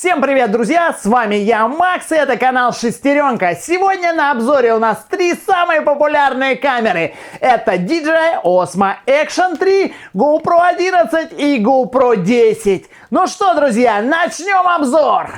Всем привет, друзья! С вами я, Макс, и это канал Шестеренка. Сегодня на обзоре у нас три самые популярные камеры. Это DJI Osmo Action 3, GoPro 11 и GoPro 10. Ну что, друзья, начнем обзор!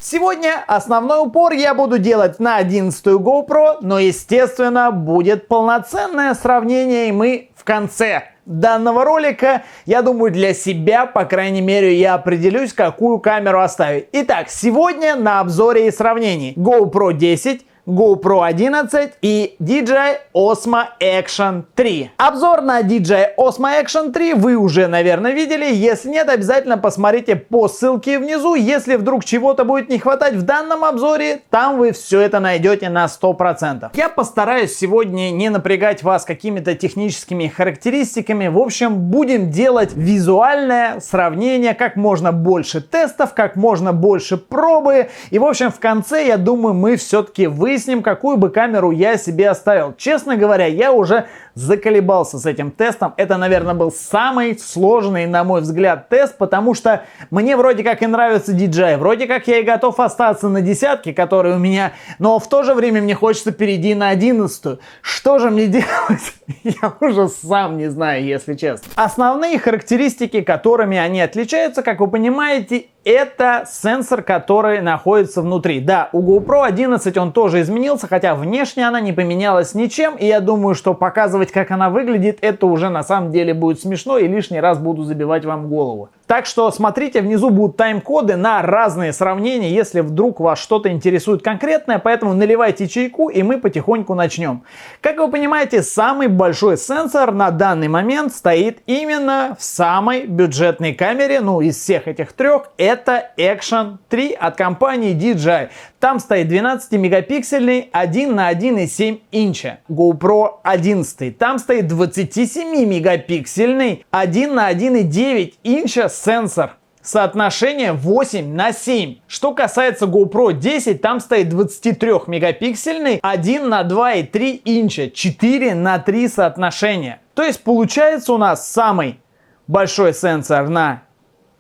Сегодня основной упор я буду делать на 11-ю GoPro, но естественно будет полноценное сравнение, и мы в конце данного ролика, я думаю, для себя, по крайней мере, я определюсь, какую камеру оставить. Итак, сегодня на обзоре и сравнении GoPro 10, GoPro 11 и DJI Osmo Action 3. Обзор на DJI Osmo Action 3 вы уже, наверное, видели. Если нет, обязательно посмотрите по ссылке внизу. Если вдруг чего-то будет не хватать в данном обзоре, там вы все это найдете на 100%. Я постараюсь сегодня не напрягать вас какими-то техническими характеристиками. В общем, будем делать визуальное сравнение, как можно больше тестов, как можно больше пробы. И, в общем, в конце, я думаю, мы все-таки выясним, какую бы камеру я себе оставил. Честно говоря, я уже заколебался с этим тестом. Это, наверное, был самый сложный, на мой взгляд, тест, потому что мне вроде как и нравится DJI, вроде как я и готов остаться на десятке, которые у меня, но в то же время мне хочется перейти на 11-ю. Что же мне делать? Я уже сам не знаю, если честно. Основные характеристики, которыми они отличаются, как вы понимаете, это сенсор, который находится внутри. Да, у GoPro 11 он тоже изменился, хотя внешне она не поменялась ничем. И я думаю, что показывать, как она выглядит, это уже на самом деле будет смешно и лишний раз буду забивать вам голову. Так что смотрите, внизу будут тайм-коды на разные сравнения, если вдруг вас что-то интересует конкретное. Поэтому наливайте чайку, и мы потихоньку начнем. Как вы понимаете, самый большой сенсор на данный момент стоит именно в самой бюджетной камере, ну из всех этих трех, это Action 3 от компании DJI. Там стоит 12-мегапиксельный 1 на 1,7 инча. GoPro 11. Там стоит 27-мегапиксельный 1 на 1,9 инча сенсор. Соотношение 8 на 7. Что касается GoPro 10, там стоит 23-мегапиксельный 1 на 2,3 инча. 4 на 3 соотношение. То есть получается у нас самый большой сенсор на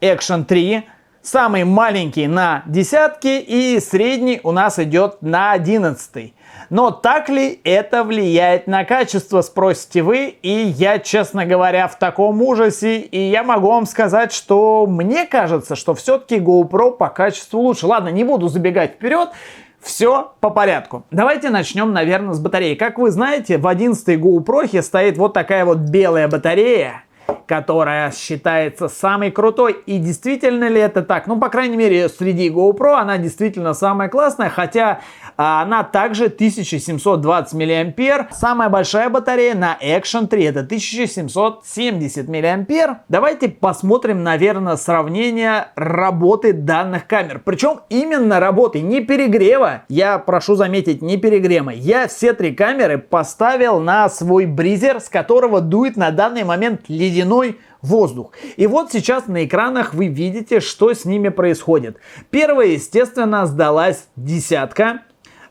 Action 3, самый маленький на десятке и средний у нас идет на 11. Но так ли это влияет на качество, спросите вы? И я, честно говоря, в таком ужасе. И я могу вам сказать, что мне кажется, что все-таки GoPro по качеству лучше. Ладно, не буду забегать вперед. Все по порядку. Давайте начнем, наверное, с батареи. Как вы знаете, в 11-й GoPro стоит вот такая вот белая батарея, которая считается самой крутой. И действительно ли это так? Ну, по крайней мере, среди GoPro она действительно самая классная, хотя она также 1720 мА. Самая большая батарея на Action 3 это 1770 мА. Давайте посмотрим, наверное, сравнение работы данных камер. Причем именно работы, не перегрева. Я прошу заметить, не перегрева. Я все три камеры поставил на свой бризер, с которого дует на данный момент ледяной воздух. И вот сейчас на экранах вы видите, что с ними происходит. Первая, естественно, сдалась десятка.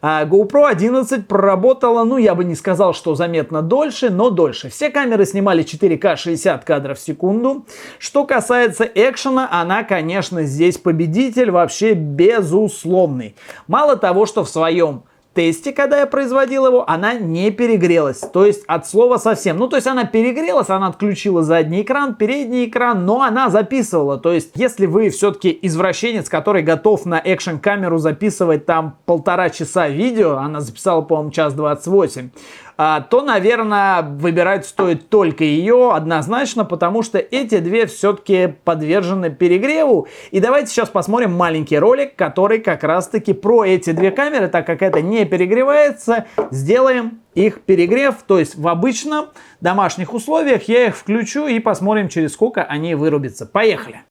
GoPro 11 проработала, ну я бы не сказал, что заметно дольше, но дольше. Все камеры снимали 4К 60 кадров в секунду. Что касается экшена, она, конечно, здесь победитель вообще безусловный. Мало того, что в своем тесте, когда я производил его, она не перегрелась. То есть от слова совсем. Ну, то есть она перегрелась, она отключила задний экран, передний экран, но она записывала. То есть если вы все-таки извращенец, который готов на экшн камеру записывать там 1,5 часа видео, она записала, по-моему, 1:28, то, наверное, выбирать стоит только ее однозначно, потому что эти две все-таки подвержены перегреву. И давайте сейчас посмотрим маленький ролик, который как раз-таки про эти две камеры, так как это не перегревается, сделаем их перегрев. То есть в обычном домашних условиях я их включу и посмотрим, через сколько они вырубятся. Поехали!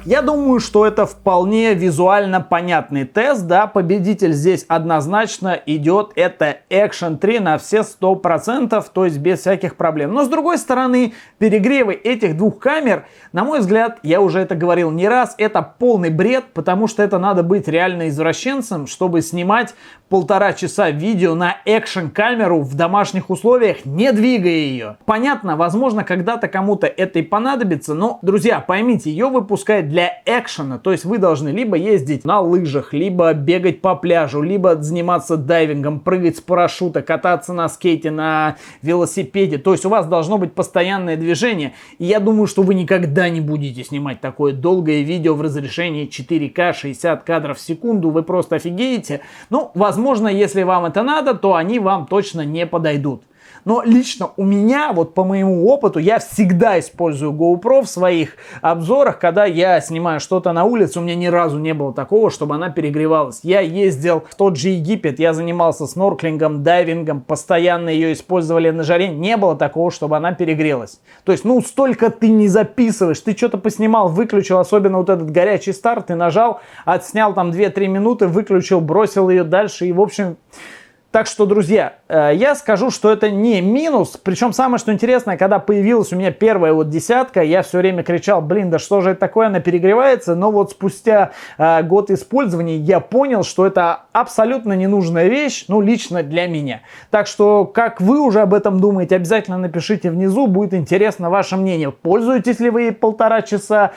Я думаю, что это вполне визуально понятный тест, да, победитель здесь однозначно идет, это Action 3 на все 100%, то есть без всяких проблем. Но с другой стороны, перегревы этих двух камер, на мой взгляд, я уже это говорил не раз, это полный бред, потому что это надо быть реально извращенцем, чтобы снимать 1,5 часа видео на экшн-камеру в домашних условиях, не двигая ее. Понятно, возможно, когда-то кому-то это и понадобится, но, друзья, поймите, ее выпускают для экшена, то есть вы должны либо ездить на лыжах, либо бегать по пляжу, либо заниматься дайвингом, прыгать с парашюта, кататься на скейте, на велосипеде, то есть у вас должно быть постоянное движение, и я думаю, что вы никогда не будете снимать такое долгое видео в разрешении 4К 60 кадров в секунду, вы просто офигеете. Ну, возможно, если вам это надо, то они вам точно не подойдут. Но лично у меня, вот по моему опыту, я всегда использую GoPro в своих обзорах, когда я снимаю что-то на улице, у меня ни разу не было такого, чтобы она перегревалась. Я ездил в тот же Египет, я занимался снорклингом, дайвингом, постоянно ее использовали на жаре, не было такого, чтобы она перегрелась. То есть, ну, столько ты не записываешь, ты что-то поснимал, выключил, особенно вот этот горячий старт, ты нажал, отснял там 2-3 минуты, выключил, бросил ее дальше и, в общем... Так что, друзья, я скажу, что это не минус. Причем самое, что интересное, когда появилась у меня первая вот десятка, я все время кричал, блин, да что же это такое, она перегревается. Но вот спустя год использования я понял, что это абсолютно ненужная вещь, ну, лично для меня. Так что, как вы уже об этом думаете, обязательно напишите внизу, будет интересно ваше мнение. Пользуетесь ли вы 1,5 часа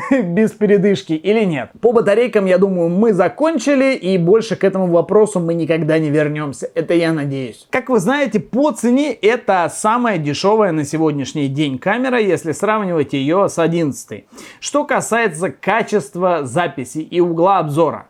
без передышки или нет? По батарейкам, я думаю, мы закончили, и больше к этому вопросу мы никогда не вернемся. Это я надеюсь. Как вы знаете, по цене это самая дешевая на сегодняшний день камера, если сравнивать ее с 11. Что касается качества записи и угла обзора.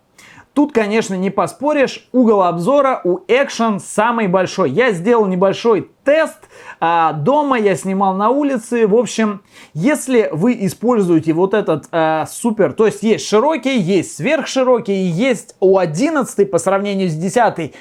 Тут, конечно, не поспоришь, угол обзора у Action самый большой. Я сделал небольшой тест, дома я снимал на улице. В общем, если вы используете вот этот супер, то есть широкий, есть сверхширокий, есть у 11 по сравнению с 10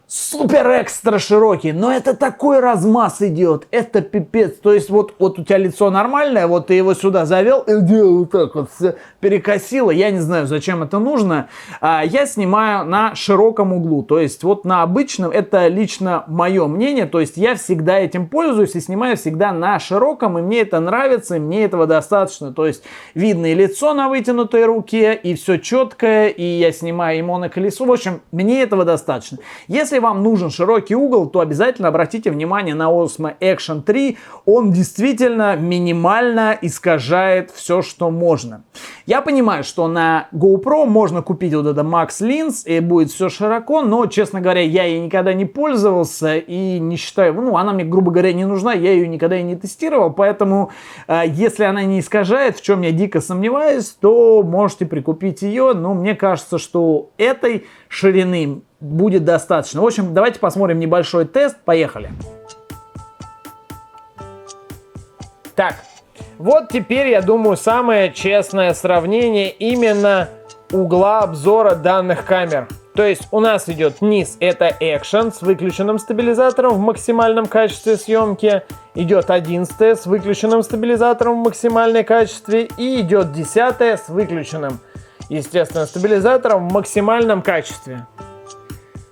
супер экстра широкий, но это такой размаз идет, это пипец. То есть вот у тебя лицо нормальное, вот ты его сюда завел и делал вот так вот, все перекосило. Я не знаю, зачем это нужно. Я снимаю на широком углу, то есть вот на обычном, это лично мое мнение, то есть я всегда этим пользуюсь и снимаю всегда на широком, и мне это нравится, и мне этого достаточно. То есть видно и лицо на вытянутой руке, и все четкое, и я снимаю и моноколесо. В общем, мне этого достаточно. Если вам нужен широкий угол, то обязательно обратите внимание на Osmo Action 3. Он действительно минимально искажает все, что можно. Я понимаю, что на GoPro можно купить вот это Max Lens и будет все широко, но, честно говоря, я ей никогда не пользовался и не считаю, ну, она мне, грубо говоря, не нужна, я ее никогда и не тестировал, поэтому, если она не искажает, в чем я дико сомневаюсь, то можете прикупить ее, но мне кажется, что этой ширины будет достаточно. В общем, давайте посмотрим небольшой тест. Поехали. Так, вот теперь, я думаю, самое честное сравнение именно угла обзора данных камер. То есть у нас идет низ, это Action с выключенным стабилизатором в максимальном качестве съемки. Идет 11 с выключенным стабилизатором в максимальном качестве. И идет 10 с выключенным, естественно, стабилизатором в максимальном качестве.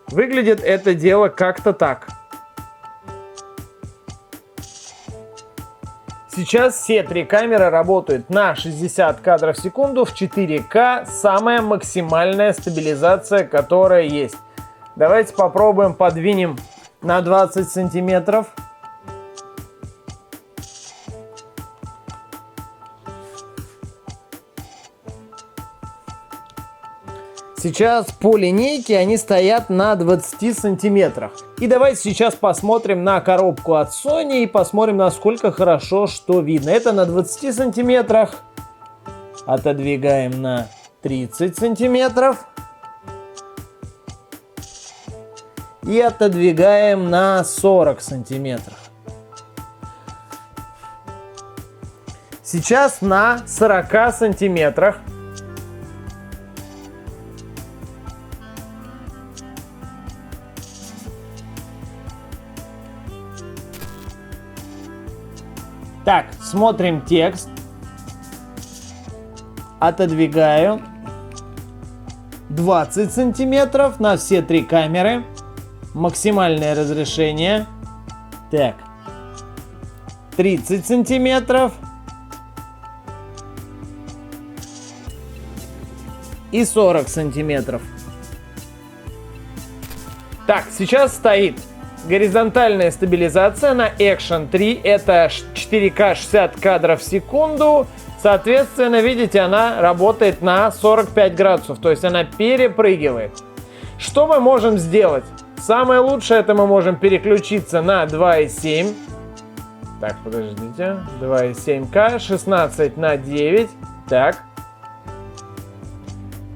Выглядит это дело как-то так. Сейчас все три камеры работают на 60 кадров в секунду в 4К, самая максимальная стабилизация, которая есть. Давайте попробуем, подвинем на 20 сантиметров. Сейчас по линейке они стоят на 20 сантиметрах. И давайте сейчас посмотрим на коробку от Sony и посмотрим, насколько хорошо что видно. Это на 20 сантиметрах. Отодвигаем на 30 сантиметров. И отодвигаем на 40 сантиметров. Сейчас на 40 сантиметрах. Так, смотрим текст. Отодвигаю. 20 сантиметров на все 3 камеры. Максимальное разрешение. Так. 30 сантиметров. И 40 сантиметров. Так, сейчас стоит горизонтальная стабилизация на Action 3. Это 4К 60 кадров в секунду. Соответственно, видите, она работает на 45 градусов. То есть она перепрыгивает. Что мы можем сделать? Самое лучшее, это мы можем переключиться на 2.7. Так, подождите. 2.7К, 16 на 9. Так.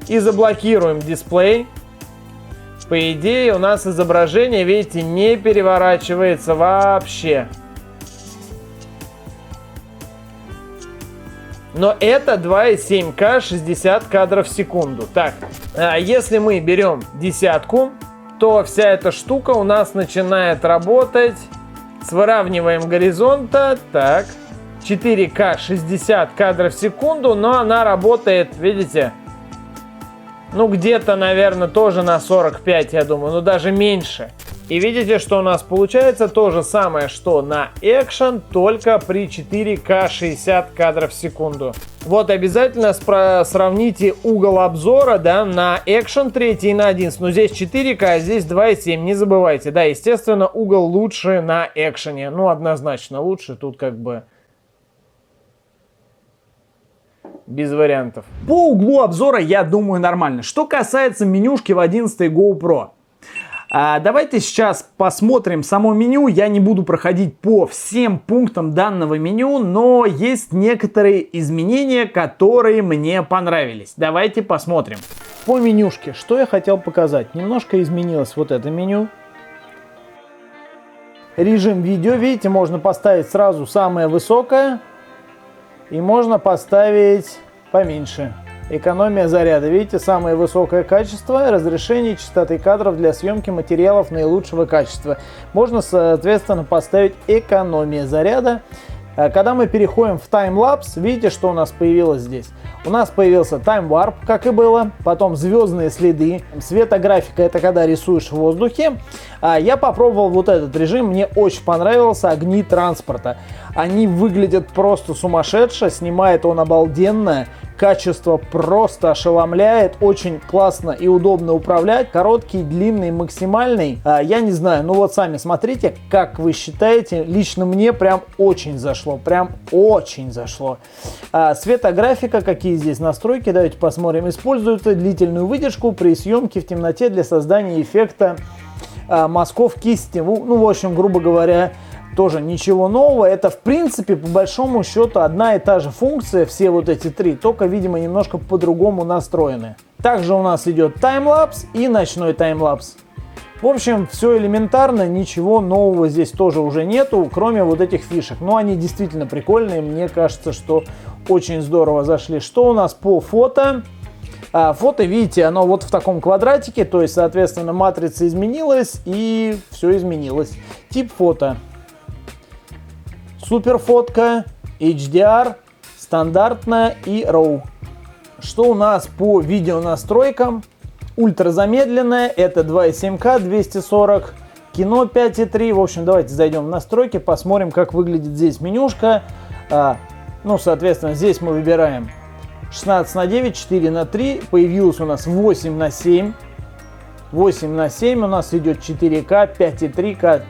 И заблокируем дисплей. По идее, у нас изображение, видите, не переворачивается вообще. Но это 2.7К 60 кадров в секунду. Так, если мы берем десятку, то вся эта штука у нас начинает работать с выравниваем горизонта. Так, 4К 60 кадров в секунду, но она работает, видите, ну где-то, наверное, тоже на 45, я думаю, но даже меньше. И видите, что у нас получается то же самое, что на Action, только при 4К 60 кадров в секунду. Вот обязательно сравните угол обзора, да, на Action 3 и на 11. Но здесь 4К, а здесь 2.7, не забывайте. Да, естественно, угол лучше на Action. Ну, однозначно лучше, тут как бы без вариантов. По углу обзора, я думаю, нормально. Что касается менюшки в 11 GoPro. Давайте сейчас посмотрим само меню. Я не буду проходить по всем пунктам данного меню, но есть некоторые изменения, которые мне понравились. Давайте посмотрим. По менюшке, что я хотел показать. Немножко изменилось вот это меню. Режим видео, видите, можно поставить сразу самое высокое. И можно поставить поменьше. Экономия заряда. Видите, самое высокое качество, разрешение частоты кадров для съемки материалов наилучшего качества. Можно, соответственно, поставить экономия заряда. Когда мы переходим в таймлапс, видите, что у нас появилось здесь? У нас появился таймварп, как и было, потом звездные следы, светографика, это когда рисуешь в воздухе. Я попробовал вот этот режим, мне очень понравился, огни транспорта. Они выглядят просто сумасшедше, снимает он обалденно, качество просто ошеломляет, очень классно и удобно управлять. Короткий, длинный, максимальный, я не знаю, ну вот сами смотрите, как вы считаете, лично мне прям очень зашло, прям очень зашло. Светографика, какие здесь настройки, давайте посмотрим. Используется длительную выдержку при съемке в темноте для создания эффекта мазков кисти. Ну, в общем, грубо говоря, тоже ничего нового. Это, в принципе, по большому счету, одна и та же функция, все вот эти три, только, видимо, немножко по-другому настроены. Также у нас идет таймлапс и ночной таймлапс. В общем, все элементарно, ничего нового здесь тоже уже нету, кроме вот этих фишек. Но они действительно прикольные, мне кажется, что очень здорово зашли. Что у нас по фото? Фото, видите, оно вот в таком квадратике, то есть, соответственно, матрица изменилась и все изменилось. Тип фото. Суперфотка, HDR, стандартная и RAW. Что у нас по видео настройкам? Ультразамедленная, это 2.7К 240, кино 5.3. В общем, давайте зайдем в настройки, посмотрим, как выглядит здесь менюшка. Ну, соответственно, здесь мы выбираем 16 на 9, 4 на 3. Появилось у нас 8 на 7. 8 на 7 у нас идет 4К, 5.3К.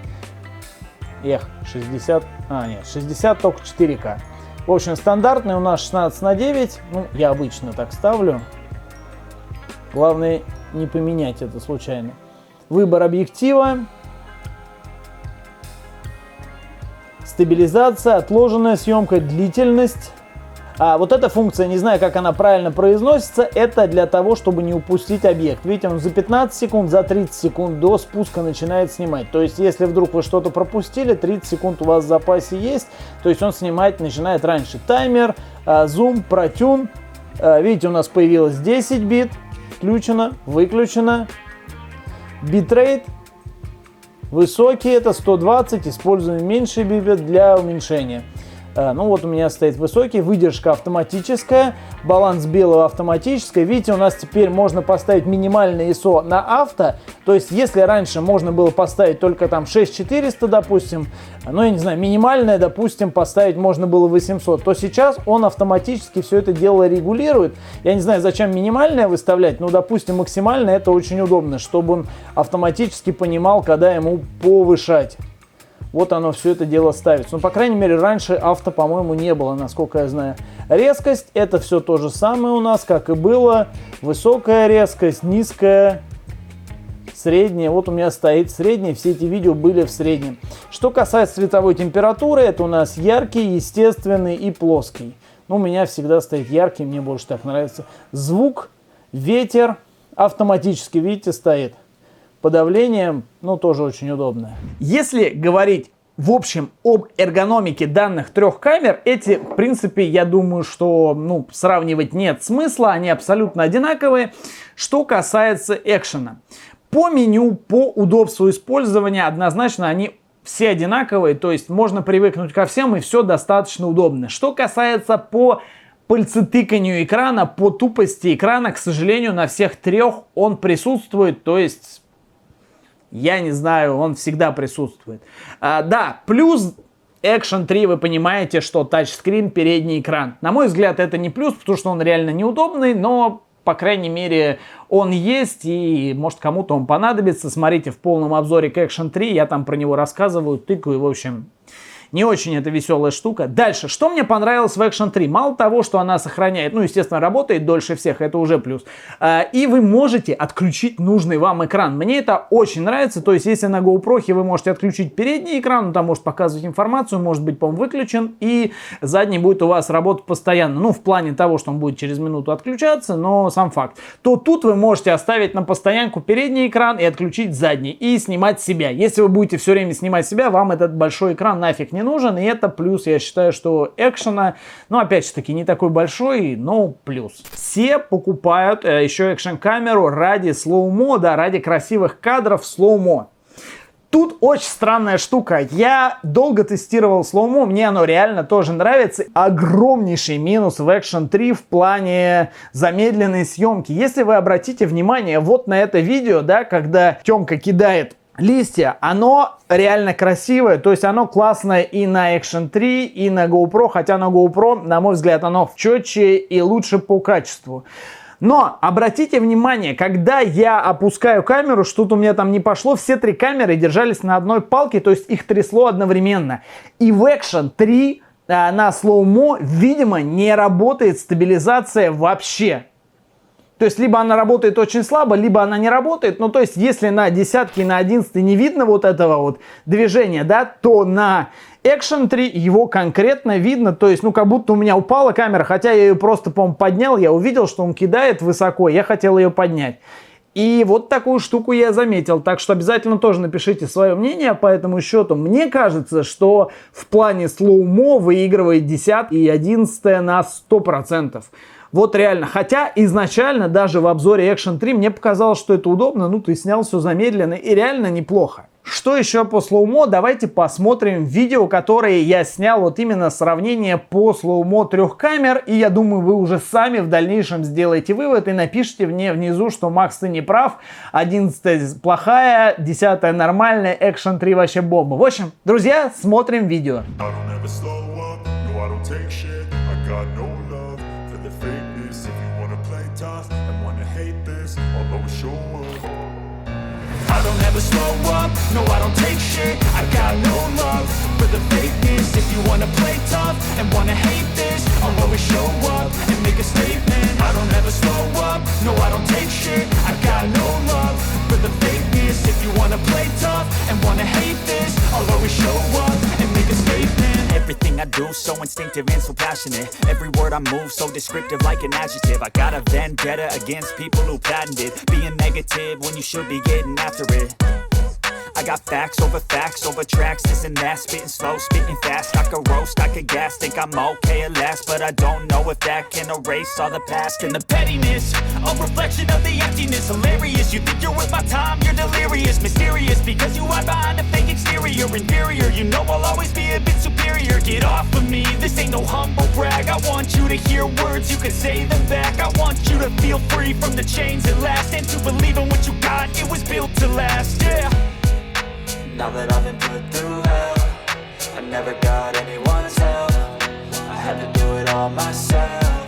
60. Нет, 60 только 4К. В общем, стандартный у нас 16 на 9. Ну, я обычно так ставлю. Главное не поменять это случайно. Выбор объектива. Стабилизация, отложенная съемка, длительность. Вот эта функция, не знаю, как она правильно произносится, это для того, чтобы не упустить объект. Видите, он за 15 секунд, за 30 секунд до спуска начинает снимать. То есть, если вдруг вы что-то пропустили, 30 секунд у вас в запасе есть, то есть он снимать начинает раньше. Таймер, зум, протюн. Видите, у нас появилось 10 бит, включено, выключено. Битрейт высокий, это 120, используем меньший бит для уменьшения. Ну вот у меня стоит высокий, выдержка автоматическая, баланс белого автоматическая. Видите, у нас теперь можно поставить минимальное ISO на авто. То есть если раньше можно было поставить только там 6400, допустим, ну я не знаю, минимальное, допустим, поставить можно было 800, то сейчас он автоматически все это дело регулирует. Я не знаю, зачем минимальное выставлять, но, допустим, максимальное, это очень удобно, чтобы он автоматически понимал, когда ему повышать. Вот оно все это дело ставится. Ну, по крайней мере, раньше авто, по-моему, не было, насколько я знаю. Резкость, это все то же самое у нас, как и было. Высокая резкость, низкая, средняя. Вот у меня стоит средняя, все эти видео были в среднем. Что касается цветовой температуры, это у нас яркий, естественный и плоский. Ну, у меня всегда стоит яркий, мне больше так нравится. Звук, ветер, автоматически, видите, стоит. Подавлением, ну, тоже очень удобно. Если говорить в общем об эргономике данных трех камер, эти, в принципе, я думаю, что сравнивать нет смысла, они абсолютно одинаковые. Что касается экшена. По меню, по удобству использования однозначно они все одинаковые, то есть можно привыкнуть ко всем и все достаточно удобно. Что касается по пальцетыканию экрана, по тупости экрана, к сожалению, на всех трех он присутствует, то есть я не знаю, он всегда присутствует. Да, плюс Action 3, вы понимаете, что тачскрин, передний экран. На мой взгляд, это не плюс, потому что он реально неудобный, но, по крайней мере, он есть, и может кому-то он понадобится. Смотрите в полном обзоре к Action 3, я там про него рассказываю, тыкаю, в общем... Не очень это веселая штука. Дальше, что мне понравилось в Action 3? Мало того, что она сохраняет, естественно, работает дольше всех, это уже плюс. И вы можете отключить нужный вам экран. Мне это очень нравится. То есть, если на GoPro вы можете отключить передний экран, он там может показывать информацию, может быть, по-моему, выключен, и задний будет у вас работать постоянно. Ну, в плане того, что он будет через минуту отключаться, но сам факт. То тут вы можете оставить на постоянку передний экран и отключить задний, и снимать себя. Если вы будете все время снимать себя, вам этот большой экран нафиг не нужен, и это плюс, я считаю, что экшена, опять же таки, не такой большой, но плюс. Все покупают еще экшн-камеру ради слоумо, да, ради красивых кадров слоумо. Тут очень странная штука. Я долго тестировал слоумо, мне оно реально тоже нравится. Огромнейший минус в Action 3 в плане замедленной съемки. Если вы обратите внимание вот на это видео, да, когда Тёмка кидает листья, оно реально красивое, то есть оно классное и на Action 3, и на GoPro, хотя на GoPro, на мой взгляд, оно четче и лучше по качеству. Но обратите внимание, когда я опускаю камеру, что-то у меня там не пошло, все три камеры держались на одной палке, то есть их трясло одновременно. И в Action 3 на слоумо, видимо, не работает стабилизация вообще. То есть, либо она работает очень слабо, либо она не работает. Ну, то есть, если на десятке и на 11 не видно вот этого вот движения, да, то на Action 3 его конкретно видно. То есть, как будто у меня упала камера, хотя я ее просто, по-моему, поднял. Я увидел, что он кидает высоко, я хотел ее поднять. И вот такую штуку я заметил. Так что обязательно тоже напишите свое мнение по этому счету. Мне кажется, что в плане слоумо выигрывает 10 и 11 на 100%. Вот реально. Хотя изначально даже в обзоре Action 3 мне показалось, что это удобно. Ты снял все замедленно и реально неплохо. Что еще по слоумо? Давайте посмотрим видео, которое я снял. Вот именно сравнение по слоумо трех камер. И я думаю, вы уже сами в дальнейшем сделаете вывод и напишите мне внизу, что Макс, ты не прав. 11 плохая, 10 нормальная, Action 3 вообще бомба. В общем, друзья, смотрим видео. I don't ever slow up, no I don't take shit. I got no love for the fakeness. If you wanna play tough and wanna hate this, I'll always show up and make a statement. I don't ever slow up, no I don't take shit. I got no love for the fakeness. If you wanna play tough and wanna hate this, I'll always show up and make a statement. Everything I do so instinctive and so passionate. Every word I move so descriptive like an adjective. I got a vendetta against people who patented being negative when you should be getting after it. I got facts over tracks, this and that, spitting slow, spitting fast. I could roast, I could gas, think I'm okay at last, but I don't know if that can erase all the past. And the pettiness, a reflection of the emptiness. Hilarious, you think you're worth my time, you're delirious. Mysterious, because you hide behind a fake exterior. Inferior, you know I'll always be a bit superior. Get off of me, this ain't no humble brag. I want you to hear words, you can say them back. I want you to feel free from the chains at last, and to believe in what you got, it was built to last, yeah. Now that I've been put through hell, I never got anyone's help, I had to do it all myself.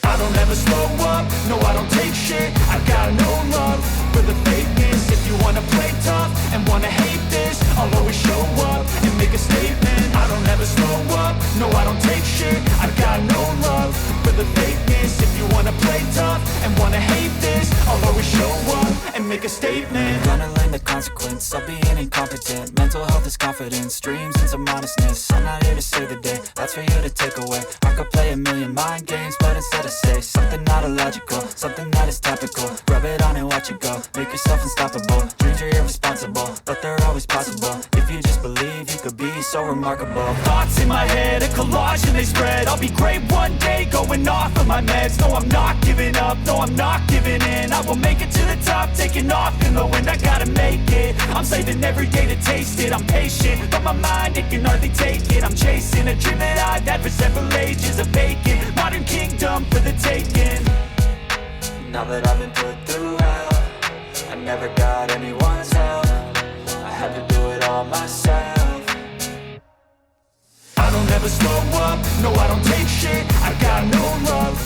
I don't ever slow up, no I don't take shit, I got no love for the fakeness. If you wanna play tough and wanna hate this, I'll always show up and make a statement. I don't ever slow up, no I don't take shit, I got no love for the fakeness. If you wanna play tough and wanna hate this, I'll always show up and make a statement. Gonna learn the consequence of being incompetent. Mental health is confidence, dreams and some honestness. I'm not here to save the day, that's for you to take away. I could play a million mind games, but instead I say something not illogical, something that is topical. Rub it on and watch it go, make yourself unstoppable. Dreams are irresponsible, but they're always possible. If you just believe, you could be so remarkable. Thoughts in my head, a collage and they spread. I'll be great one day, going off of my meds. No, I'm not giving up, no, I'm not giving in. I will make it to the top, taking off in the wind. I gotta make it, I'm saving every day to taste it. I'm patient, but my mind, it can hardly take it. I'm chasing a dream that I've had for several ages. A vacant, modern kingdom for the taking. Now that I've been put through hell, I never got anyone's help, I had to do it all myself. I don't ever slow up, no I don't take shit, I got no love.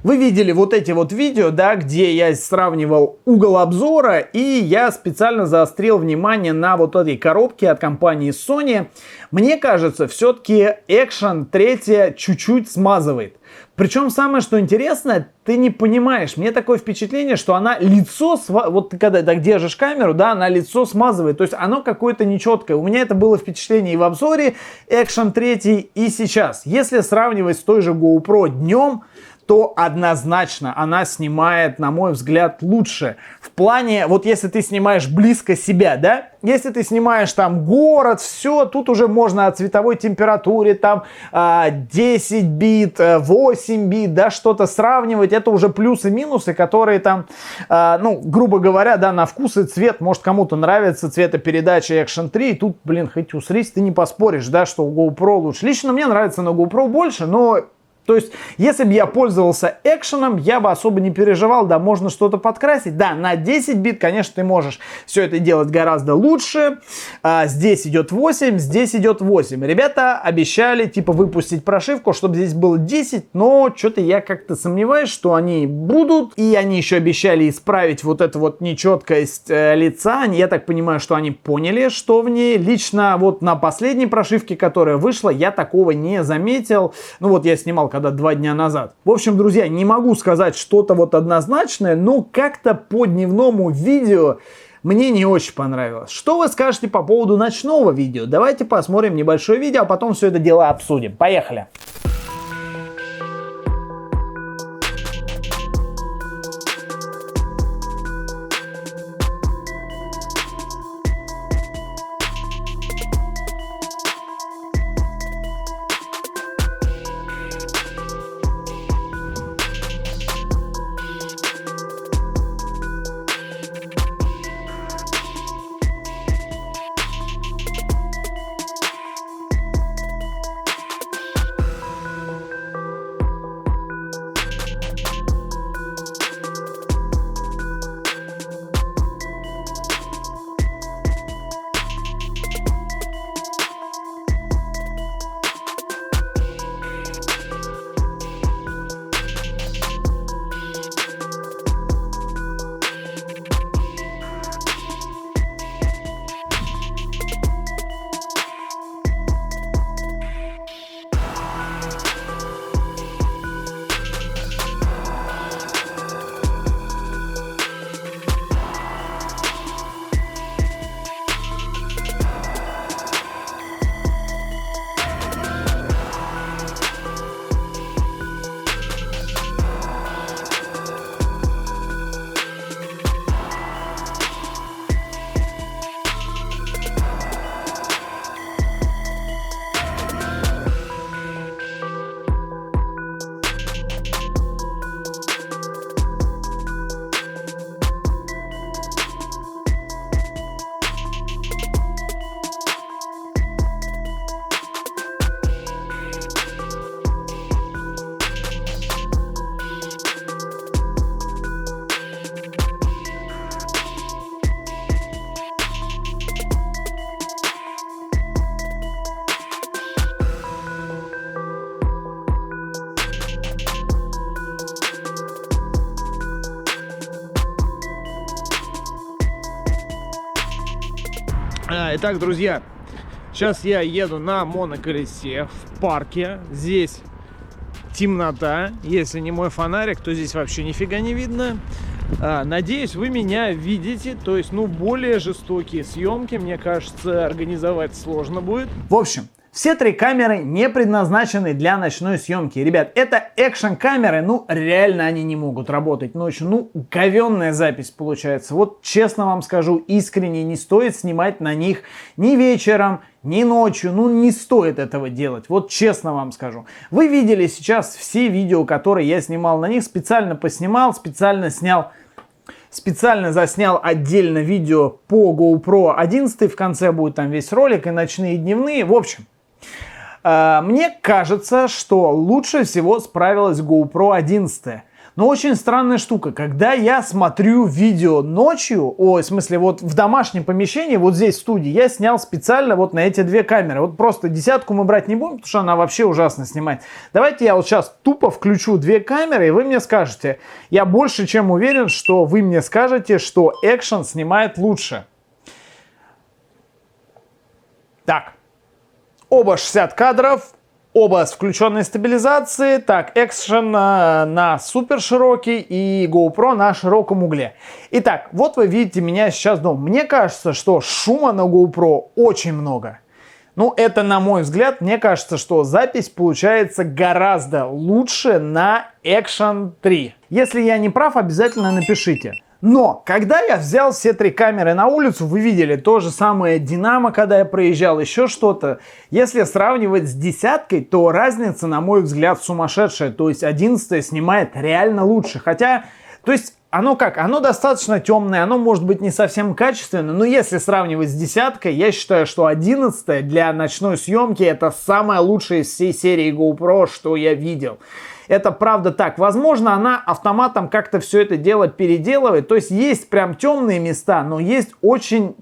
Вы видели вот эти вот видео, да, где я сравнивал угол обзора, и я специально заострил внимание на вот этой коробке от компании Sony. Мне кажется, все-таки Action 3 чуть-чуть смазывает. Причем самое, что интересно, ты не понимаешь, мне такое впечатление, что она лицо, вот ты когда так держишь камеру, да, она лицо смазывает, то есть оно какое-то нечеткое. У меня это было впечатление и в обзоре Action 3, и сейчас. Если сравнивать с той же GoPro днем, то однозначно она снимает, на мой взгляд, лучше. В плане, вот если ты снимаешь близко себя, да, если ты снимаешь там город, все, тут уже можно о цветовой температуре, там 10 бит, 8 бит, да, что-то сравнивать, это уже плюсы-минусы, которые там, ну, грубо говоря, да, на вкус и цвет, может кому-то нравится цветопередача Action 3, и тут, блин, хоть усрись, ты не поспоришь, да, что у GoPro лучше. Лично мне нравится на GoPro больше, но... То есть, если бы я пользовался экшеном, я бы особо не переживал, да, можно что-то подкрасить. Да, на 10 бит, конечно, ты можешь все это делать гораздо лучше. Здесь идет 8, здесь идет 8. Ребята обещали, типа, выпустить прошивку, чтобы здесь было 10, но что-то я как-то сомневаюсь, что они будут. И они еще обещали исправить вот эту вот нечеткость лица. Я так понимаю, что они поняли, что в ней. Лично вот на последней прошивке, которая вышла, я такого не заметил. Ну вот я снимал когда 2 дня назад. В общем, друзья, не могу сказать что-то вот однозначное, но как-то по дневному видео мне не очень понравилось. Что вы скажете по поводу ночного видео? Давайте посмотрим небольшое видео, а потом все это дело обсудим. Поехали! Итак, друзья, сейчас я еду на моноколесе в парке. Здесь темнота. Если не мой фонарик, то здесь вообще нифига не видно. Надеюсь, вы меня видите. То есть, более жестокие съемки, мне кажется, организовать сложно будет. В общем, все три камеры не предназначены для ночной съемки. Ребят, это экшн камеры, реально они не могут работать ночью. Говенная запись получается. Вот честно вам скажу, искренне не стоит снимать на них ни вечером, ни ночью. Не стоит этого делать. Вот честно вам скажу. Вы видели сейчас все видео, которые я снимал на них. Специально поснимал, специально заснял отдельно видео по GoPro 11. В конце будет там весь ролик и ночные, и дневные. В общем, мне кажется, что лучше всего справилась GoPro 11. Но очень странная штука, когда я смотрю видео ночью, вот в домашнем помещении, вот здесь в студии, я снял специально вот на эти две камеры. Вот просто 10 мы брать не будем, потому что она вообще ужасно снимает. Давайте я вот сейчас тупо включу две камеры, и вы мне скажете, я больше чем уверен, что вы мне скажете, что экшен снимает лучше. Так. Оба 60 кадров, оба с включенной стабилизацией. Так, экшен на супер широкий и GoPro на широком угле. Итак, вот вы видите меня сейчас дома. Мне кажется, что шума на GoPro очень много. Это на мой взгляд. Мне кажется, что запись получается гораздо лучше на Action 3. Если я не прав, обязательно напишите. Но, когда я взял все три камеры на улицу, вы видели то же самое Динамо, когда я проезжал, еще что-то. Если сравнивать с десяткой, то разница, на мой взгляд, сумасшедшая. То есть 11 снимает реально лучше. Хотя, то есть, оно достаточно темное, оно может быть не совсем качественное. Но если сравнивать с десяткой, я считаю, что 11 для ночной съемки это самая лучшая из всей серии GoPro, что я видел. Это правда так. Возможно, она автоматом как-то все это дело переделывает. То есть прям темные места, но есть очень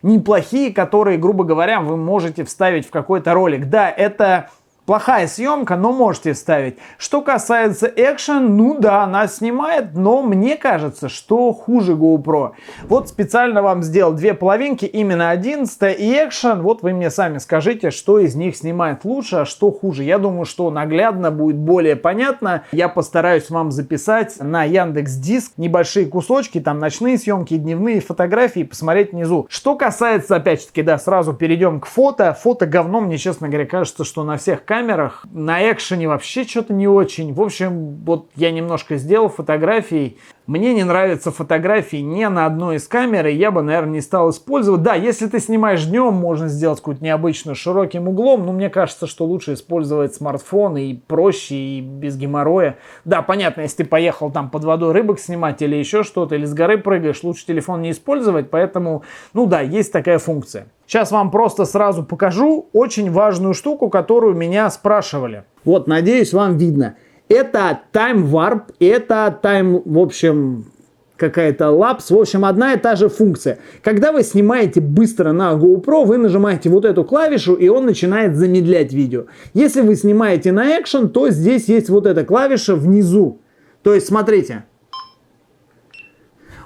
неплохие, которые, грубо говоря, вы можете вставить в какой-то ролик. Да, это плохая съемка, но можете вставить. Что касается экшен, да, она снимает, но мне кажется, что хуже GoPro. Вот специально вам сделал две половинки, именно 11 и экшен. Вот вы мне сами скажите, что из них снимает лучше, а что хуже. Я думаю, что наглядно будет более понятно. Я постараюсь вам записать на Яндекс.Диск небольшие кусочки, там ночные съемки, дневные фотографии, посмотреть внизу. Что касается, опять-таки, сразу перейдем к фото. Фото говно, мне, честно говоря, кажется, что на всех камерах, на экшене вообще что-то не очень. В общем, вот я немножко сделал фотографий. Мне не нравятся фотографии ни на одной из камер, и я бы, наверное, не стал использовать. Да, если ты снимаешь днем, можно сделать какую-то необычную широким углом, но мне кажется, что лучше использовать смартфон и проще, и без геморроя. Да, понятно, если ты поехал там под водой рыбок снимать или еще что-то, или с горы прыгаешь, лучше телефон не использовать, поэтому, да, есть такая функция. Сейчас вам просто сразу покажу очень важную штуку, которую меня спрашивали. Вот, надеюсь, вам видно. Это Time Warp, это Time, в общем, какая-то Lapse. В общем, одна и та же функция. Когда вы снимаете быстро на GoPro, вы нажимаете вот эту клавишу, и он начинает замедлять видео. Если вы снимаете на Action, то здесь есть вот эта клавиша внизу. То есть, смотрите.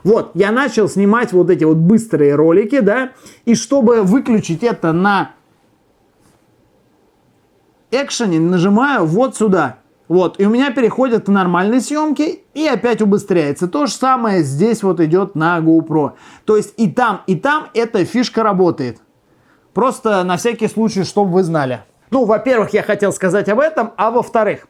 Вот, я начал снимать вот эти вот быстрые ролики, да, и чтобы выключить это на экшене, нажимаю вот сюда. Вот, и у меня переходит в нормальные съемки и опять убыстряется. То же самое здесь вот идет на GoPro. То есть и там эта фишка работает. Просто на всякий случай, чтобы вы знали. Во-первых, я хотел сказать об этом, а во-вторых,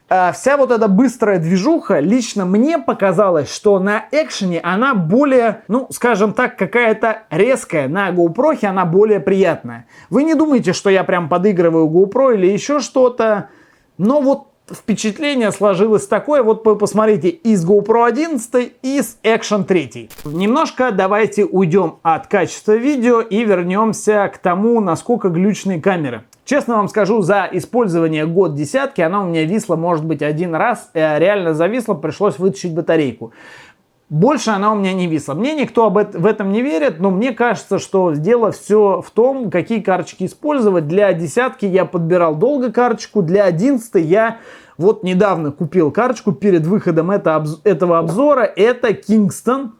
вся вот эта быстрая движуха, лично мне показалось, что на экшене она более, скажем так, какая-то резкая. На GoPro она более приятная. Вы не думайте, что я прям подыгрываю GoPro или еще что-то, но вот впечатление сложилось такое, вот посмотрите, и с GoPro 11, и с Action 3. Немножко давайте уйдем от качества видео и вернемся к тому, насколько глючные камеры. Честно вам скажу, за использование год десятки она у меня висла, может быть, один раз, реально зависла, пришлось вытащить батарейку. Больше она у меня не висла. Мне никто в этом не верит, но мне кажется, что дело все в том, какие карточки использовать. Для десятки я подбирал долго карточку, для 11 я вот недавно купил карточку перед выходом этого обзора. Это Kingston.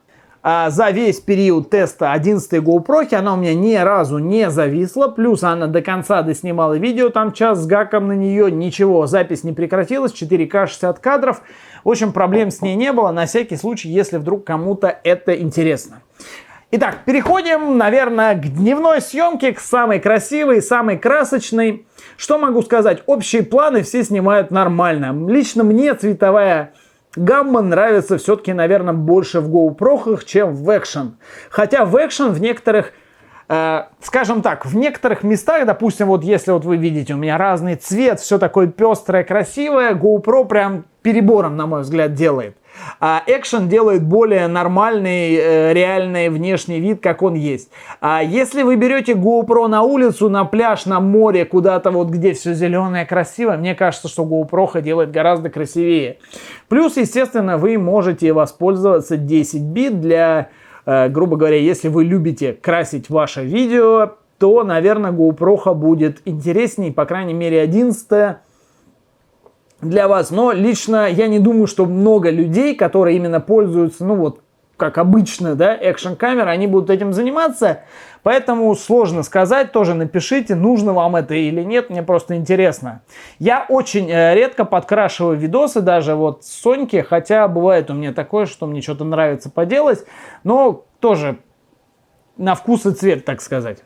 за весь период теста 11 GoPro, она у меня ни разу не зависла, плюс она до конца доснимала видео, там час с гаком на нее, ничего, запись не прекратилась, 4К 60 кадров, в общем, проблем с ней не было, на всякий случай, если вдруг кому-то это интересно. Итак, переходим, наверное, к дневной съемке, к самой красивой, самой красочной. Что могу сказать? Общие планы все снимают нормально. Лично мне цветовая гамма нравится все-таки, наверное, больше в GoPro, чем в Action. Хотя в Action в некоторых, скажем так, в некоторых местах, допустим, вот если вот вы видите, у меня разный цвет, все такое пестрое, красивое, GoPro прям перебором, на мой взгляд, делает. А Action делает более нормальный, реальный внешний вид, как он есть. А если вы берете GoPro на улицу, на пляж, на море, куда-то вот, где все зеленое, красивое, мне кажется, что GoPro делает гораздо красивее. Плюс, естественно, вы можете воспользоваться 10 бит для, грубо говоря, если вы любите красить ваше видео, то, наверное, GoPro будет интересней, по крайней мере, 11 для вас. Но лично я не думаю, что много людей, которые именно пользуются, ну вот, как обычно, да, экшн-камеры, они будут этим заниматься. Поэтому сложно сказать, тоже напишите, нужно вам это или нет, мне просто интересно. Я очень редко подкрашиваю видосы, даже вот с Соньки, хотя бывает у меня такое, что мне что-то нравится поделать, но тоже на вкус и цвет, так сказать.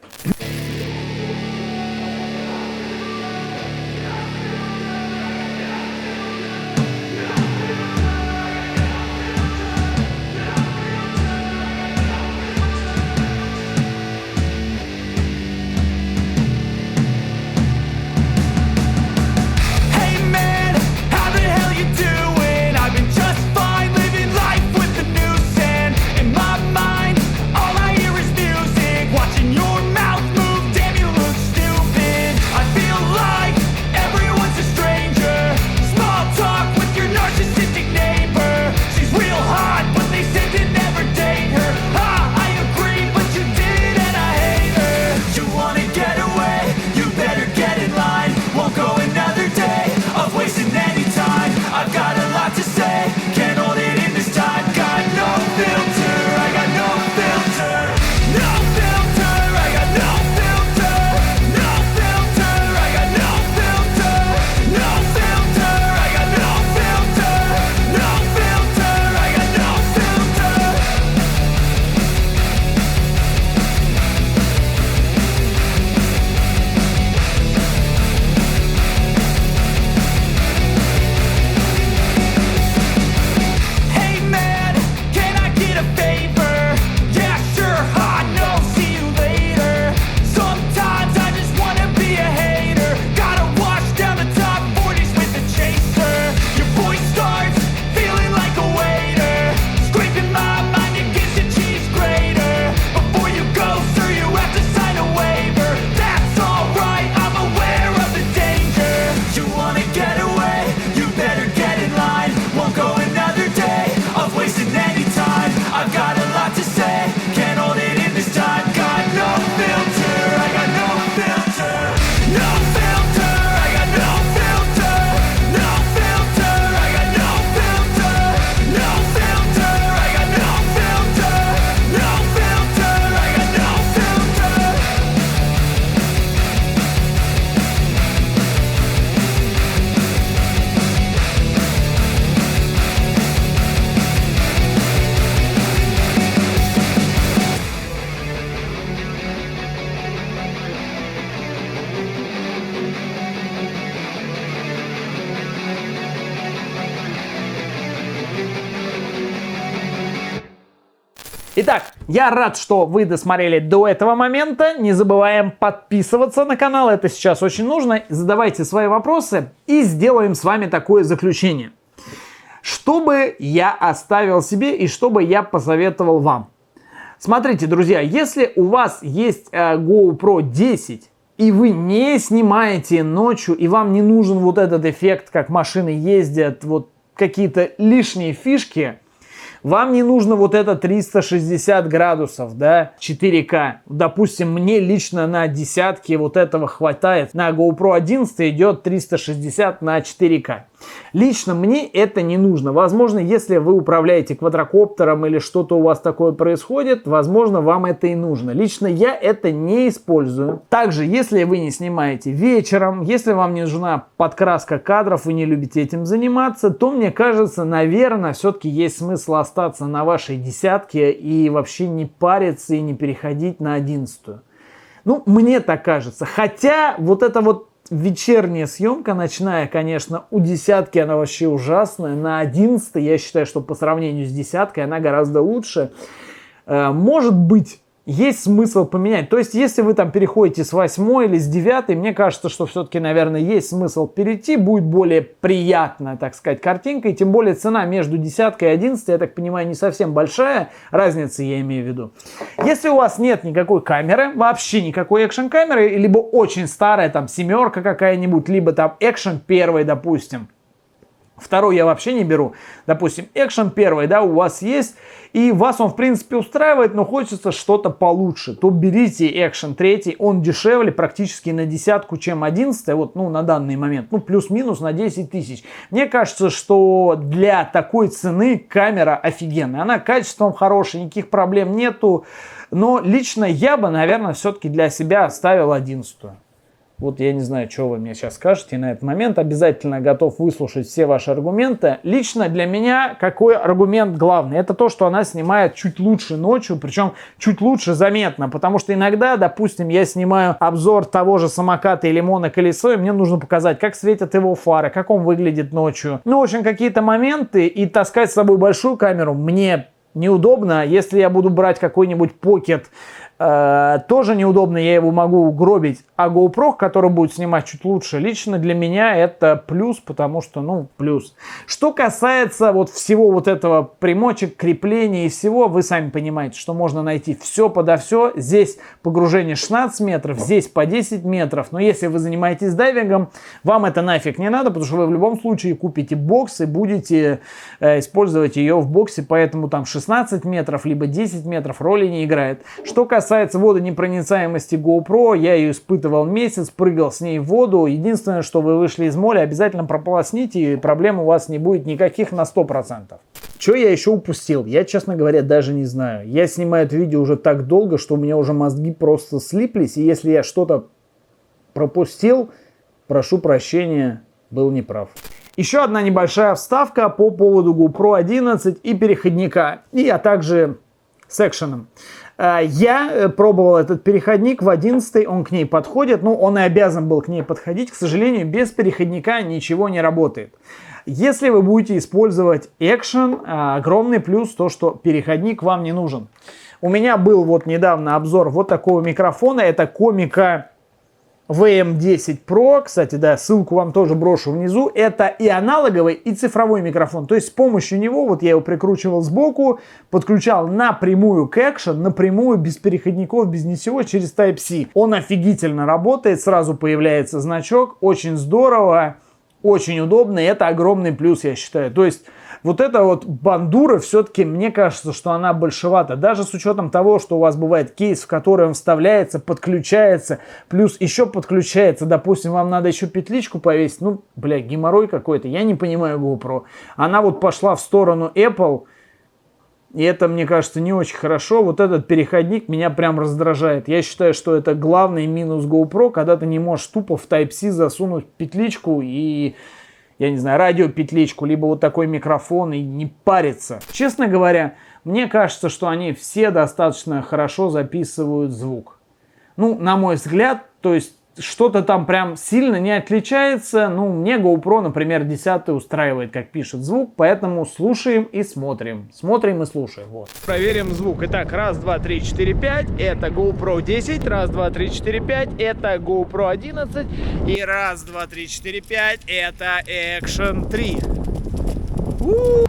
Итак, я рад, что вы досмотрели до этого момента. Не забываем подписываться на канал, это сейчас очень нужно. Задавайте свои вопросы и сделаем с вами такое заключение. Что бы я оставил себе и что бы я посоветовал вам? Смотрите, друзья, если у вас есть GoPro 10 и вы не снимаете ночью, и вам не нужен вот этот эффект, как машины ездят, вот какие-то лишние фишки, вам не нужно вот это 360 градусов, да, 4К. Допустим, мне лично на десятке вот этого хватает. На GoPro 11 идет 360 на 4К. Лично мне это не нужно. Возможно, если вы управляете квадрокоптером или что-то у вас такое происходит, возможно, вам это и нужно. Лично я это не использую. Также, если вы не снимаете вечером, если вам не нужна подкраска кадров, вы не любите этим заниматься, то, мне кажется, наверное, все-таки есть смысл остаться на вашей десятке и вообще не париться и не переходить на 11-ю. Ну, мне так кажется. Хотя вот эта вот вечерняя съемка, ночная, конечно, у десятки она вообще ужасная. На 11-й я считаю, что по сравнению с десяткой она гораздо лучше. Может быть, есть смысл поменять. То есть, если вы там переходите с 8 или с 9, мне кажется, что все-таки, наверное, есть смысл перейти. Будет более приятная, так сказать, картинка. И тем более цена между десяткой и 11, я так понимаю, не совсем большая. Разница, я имею в виду. Если у вас нет никакой камеры, вообще никакой экшн-камеры, либо очень старая, там, 7 какая-нибудь, либо там экшн 1, допустим. Второй я вообще не беру. Допустим, экшен 1, да, у вас есть, и вас он, в принципе, устраивает, но хочется что-то получше. То берите экшен 3, он дешевле практически на десятку, чем 11, вот, ну, на данный момент. Ну, плюс-минус на 10 тысяч. Мне кажется, что для такой цены камера офигенная. Она качеством хорошая, никаких проблем нету. Но лично я бы, наверное, все-таки для себя оставил 11-ю. Вот я не знаю, что вы мне сейчас скажете на этот момент. Обязательно готов выслушать все ваши аргументы. Лично для меня какой аргумент главный? Это то, что она снимает чуть лучше ночью, причем чуть лучше заметно. Потому что иногда, допустим, я снимаю обзор того же самоката или моноколесо, и мне нужно показать, как светят его фары, как он выглядит ночью. Ну, в общем, какие-то моменты, и таскать с собой большую камеру мне неудобно. Если я буду брать какой-нибудь покет, тоже неудобно, я его могу угробить. А GoPro, который будет снимать чуть лучше, лично для меня это плюс, потому что, ну, плюс. Что касается вот всего вот этого примочек, крепления и всего, вы сами понимаете, что можно найти все подо все. Здесь погружение 16 метров, здесь по 10 метров. Но если вы занимаетесь дайвингом, вам это нафиг не надо, потому что вы в любом случае купите бокс и будете использовать ее в боксе. Поэтому там 16 метров, либо 10 метров роли не играет. Что касается водонепроницаемости GoPro, я ее испытывал месяц, прыгал с ней в воду. Единственное, что вы вышли из моря, обязательно прополосните, и проблем у вас не будет никаких на 100%. Что я еще упустил? Я, честно говоря, даже не знаю. Я снимаю это видео уже так долго, что у меня уже мозги просто слиплись, и если я что-то пропустил, прошу прощения, был неправ. Еще одна небольшая вставка по поводу GoPro 11 и переходника, а также с экшеном. Я пробовал этот переходник в 11, он к ней подходит, ну, он и обязан был к ней подходить. К сожалению, без переходника ничего не работает. Если вы будете использовать экшен, огромный плюс то, что переходник вам не нужен. У меня был вот недавно обзор вот такого микрофона, это Комика VM10 Pro, кстати, да, ссылку вам тоже брошу внизу. Это и аналоговый, и цифровой микрофон. То есть с помощью него, вот я его прикручивал сбоку, подключал напрямую к Action, напрямую, без переходников, без ничего, через Type-C. Он офигительно работает, сразу появляется значок, очень здорово, очень удобно, и это огромный плюс, я считаю. То есть вот эта вот бандура, все-таки, мне кажется, что она большевата. Даже с учетом того, что у вас бывает кейс, в который он вставляется, подключается, плюс еще подключается. Допустим, вам надо еще петличку повесить. Ну, бля, геморрой какой-то. Я не понимаю GoPro. Она вот пошла в сторону Apple. И это, мне кажется, не очень хорошо. Вот этот переходник меня прям раздражает. Я считаю, что это главный минус GoPro, когда ты не можешь тупо в Type-C засунуть петличку и, я не знаю, радиопетличку, либо вот такой микрофон и не париться. Честно говоря, мне кажется, что они все достаточно хорошо записывают звук. Ну, на мой взгляд, то есть что-то там прям сильно не отличается. Ну, мне GoPro, например, 10 устраивает, как пишет звук, поэтому слушаем и смотрим. Смотрим и слушаем. Вот. Проверим звук. Итак, раз, два, три, четыре, пять. Это GoPro 10. Раз, два, три, четыре, пять. Это GoPro 11. И раз, два, три, четыре, пять. Это Action 3.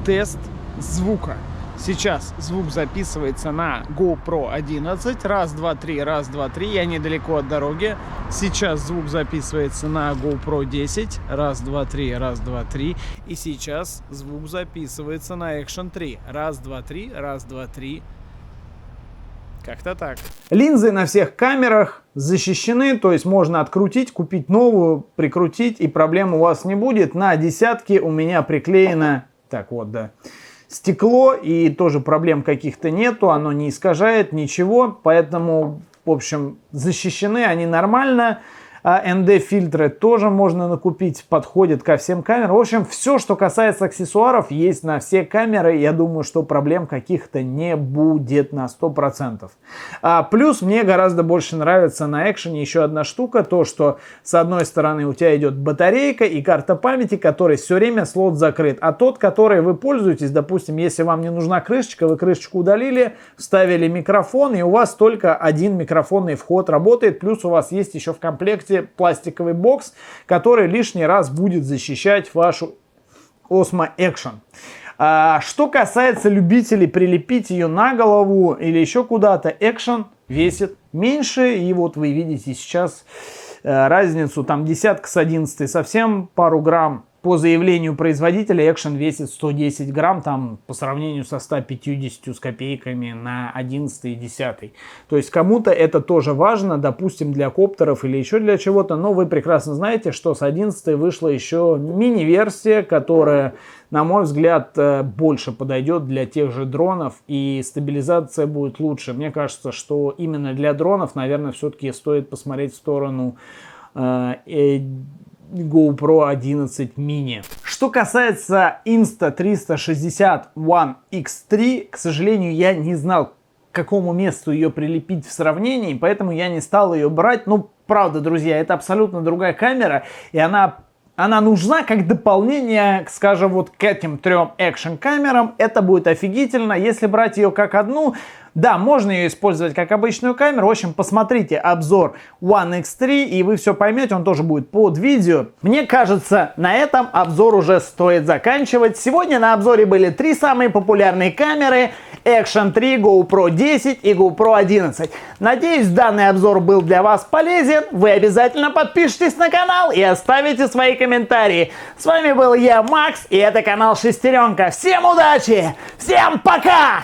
Тест звука. Сейчас звук записывается на GoPro 11. Раз, два, три, раз, два, три. Я недалеко от дороги. Сейчас звук записывается на GoPro 10. Раз, два, три, раз, два, три. И сейчас звук записывается на Action 3. Раз, два, три, раз, два, три. Как-то так. Линзы на всех камерах защищены, то есть можно открутить, купить новую, прикрутить, и проблем у вас не будет. На десятке у меня приклеено, так вот, да, стекло, и тоже проблем каких-то нету, оно не искажает ничего, поэтому, в общем, защищены они нормально. ND-фильтры тоже можно накупить, подходят ко всем камерам. В общем, все, что касается аксессуаров, есть на все камеры. Я думаю, что проблем каких-то не будет на 100%. Плюс мне гораздо больше нравится на экшене еще одна штука. То, что с одной стороны у тебя идет батарейка и карта памяти, который все время слот закрыт. А тот, который вы пользуетесь, допустим, если вам не нужна крышечка, вы крышечку удалили, вставили микрофон, и у вас только один микрофонный вход работает. Плюс у вас есть еще в комплекте пластиковый бокс, который лишний раз будет защищать вашу Osmo Action. Что касается любителей прилепить ее на голову или еще куда-то, Action весит меньше, и вот вы видите сейчас разницу, там десятка с 11 совсем пару грамм. По заявлению производителя Action весит 110 грамм, там по сравнению со 150 с копейками на 11 и 10. То есть кому-то это тоже важно, допустим, для коптеров или еще для чего-то, но вы прекрасно знаете, что с 11 вышла еще мини-версия, которая, на мой взгляд, больше подойдет для тех же дронов, и стабилизация будет лучше. Мне кажется, что именно для дронов, наверное, все-таки стоит посмотреть в сторону GoPro 11 mini. Что касается Insta360 One X3, к сожалению, я не знал, к какому месту ее прилепить в сравнении, поэтому я не стал ее брать. Ну, правда, друзья, это абсолютно другая камера, и она нужна как дополнение, скажем, вот к этим трем экшн камерам. Это будет офигительно. Если брать ее как одну, да, можно ее использовать как обычную камеру. В общем, посмотрите обзор One X3, и вы все поймете, он тоже будет под видео. Мне кажется, на этом обзор уже стоит заканчивать. Сегодня на обзоре были три самые популярные камеры: Action 3, GoPro 10 и GoPro 11. Надеюсь, данный обзор был для вас полезен. Вы обязательно подпишитесь на канал и оставите свои комментарии. С вами был я, Макс, и это канал Шестеренка. Всем удачи! Всем пока!